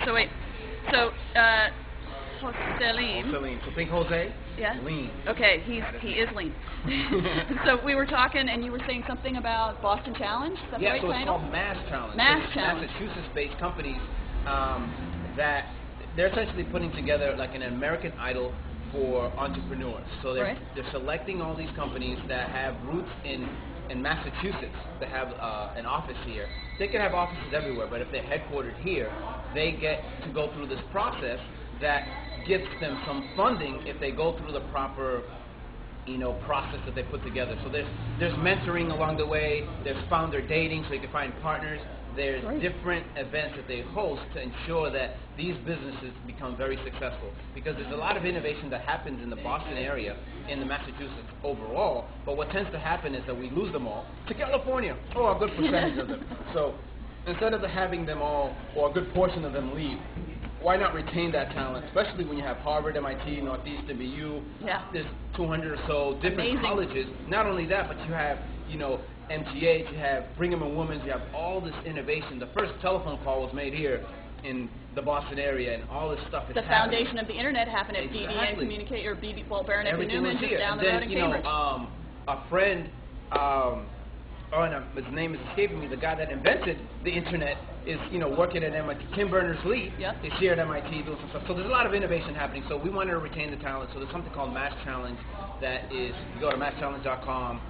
So wait. So Joselim. So think Jose. Yeah. Lean. Okay, he is lean. So we were talking, and you were saying something about Boston Challenge. Is that the right so title? it's called Mass Challenge. Mass Challenge. Massachusetts-based companies that they're essentially putting together like an American Idol for entrepreneurs. So they're selecting all these companies that have roots in Massachusetts, that have an office here. They can have offices everywhere, but if they're headquartered here, they get to go through this process that gives them some funding if they go through the proper process that they put together. So there's mentoring along the way, there's founder dating so you can find partners, there's different events that they host to ensure that these businesses become very successful. Because there's a lot of innovation that happens in the Boston area, in the Massachusetts overall, but what tends to happen is that we lose them all to California, a good percentage of them. So instead of having them all, or a good portion of them leave, why not retain that talent, especially when you have Harvard, MIT, Northeastern, BU, there's 200 or so different colleges. Not only that, but you have, MGH, you have Brigham and Women's, you have all this innovation. The first telephone call was made here in the Boston area, and all this stuff is happening. The foundation of the internet happened at BDN Communicate, or Baranek and Newman, just down the road in Cambridge. A friend, his name is escaping me, the guy that invented the internet is, working at MIT. Tim Berners-Lee is here at MIT doing some stuff. So there's a lot of innovation happening. So we wanted to retain the talent. So there's something called Mass Challenge that is, you go to masschallenge.com,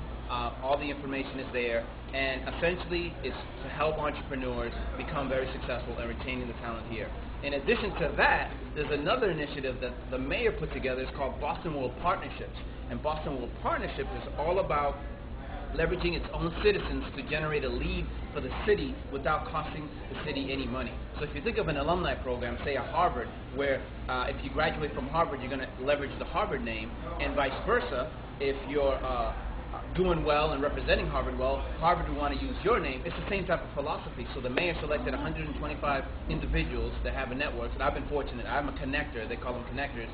all the information is there, and essentially it's to help entrepreneurs become very successful and retaining the talent here. In addition to that, there's another initiative that the mayor put together. It's called Boston World Partnerships. And Boston World Partnerships is all about leveraging its own citizens to generate a lead for the city without costing the city any money. So if you think of an alumni program, say at Harvard, where if you graduate from Harvard, you're going to leverage the Harvard name, and vice versa, if you're doing well and representing Harvard well, Harvard would want to use your name. It's the same type of philosophy. So the mayor selected 125 individuals that have a network, and I've been fortunate. I'm a connector. They call them connectors.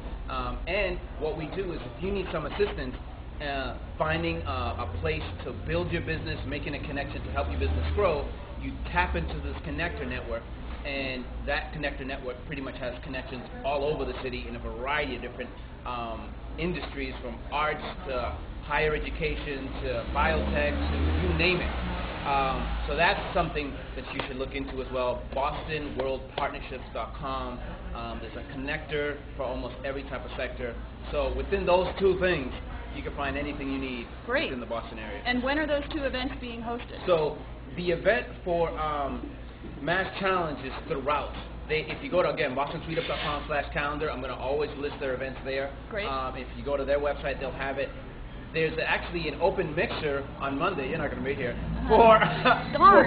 And what we do is if you need some assistance finding a place to build your business, making a connection to help your business grow, you tap into this connector network, and that connector network pretty much has connections all over the city in a variety of different industries, from arts to higher education to biotech to you name it. So that's something that you should look into as well. BostonWorldPartnerships.com. There's a connector for almost every type of sector. So within those two things, you can find anything you need in the Boston area. And when are those two events being hosted? So the event for Mass Challenge is throughout. If you go to, again, bostonsweetup.com/calendar, I'm going to always list their events there. Great. If you go to their website, they'll have it. There's actually an open mixer on Monday. You're not going to be here. For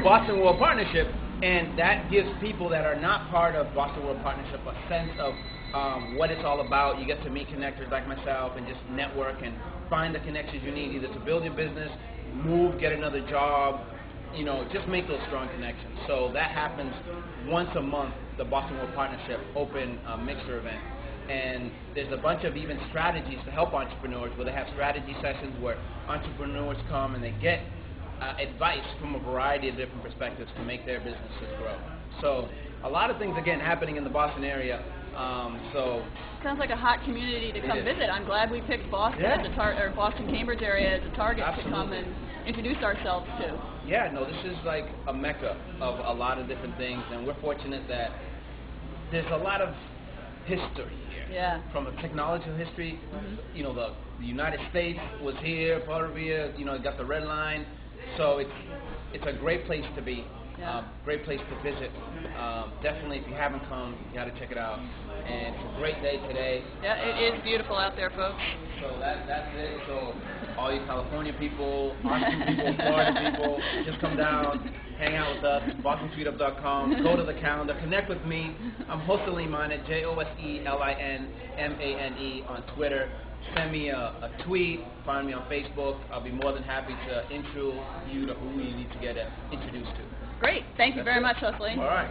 Boston World Partnership. And that gives people that are not part of Boston World Partnership a sense of what it's all about. You get to meet connectors like myself and just network and find the connections you need either to build your business, move, get another job, just make those strong connections. So that happens once a month, the Boston World Partnership open mixer event. And there's a bunch of even strategies to help entrepreneurs where they have strategy sessions where entrepreneurs come and they get advice from a variety of different perspectives to make their businesses grow. So a lot of things, again, happening in the Boston area. Sounds like a hot community to come visit. I'm glad we picked Boston as or Boston-Cambridge area as a target to come and introduce ourselves to. Yeah, no, this is like a mecca of a lot of different things, and we're fortunate that there's a lot of history here. Yeah. From a technological history, the United States was here, part of here, it got the red line. So it's a great place to be, great place to visit. Definitely, if you haven't come, you got to check it out. And it's a great day today. Yeah, it is beautiful out there, folks. So that's it. So all you California people, Austin people, Florida people, just come down, hang out with us, bostonsweetup.com, go to the calendar, connect with me. I'm Joselim on it, JOSELINMANE on Twitter. Send me a tweet, find me on Facebook. I'll be more than happy to intro you to who you need to get introduced to. Great. Thank you very much, Joselim. All right.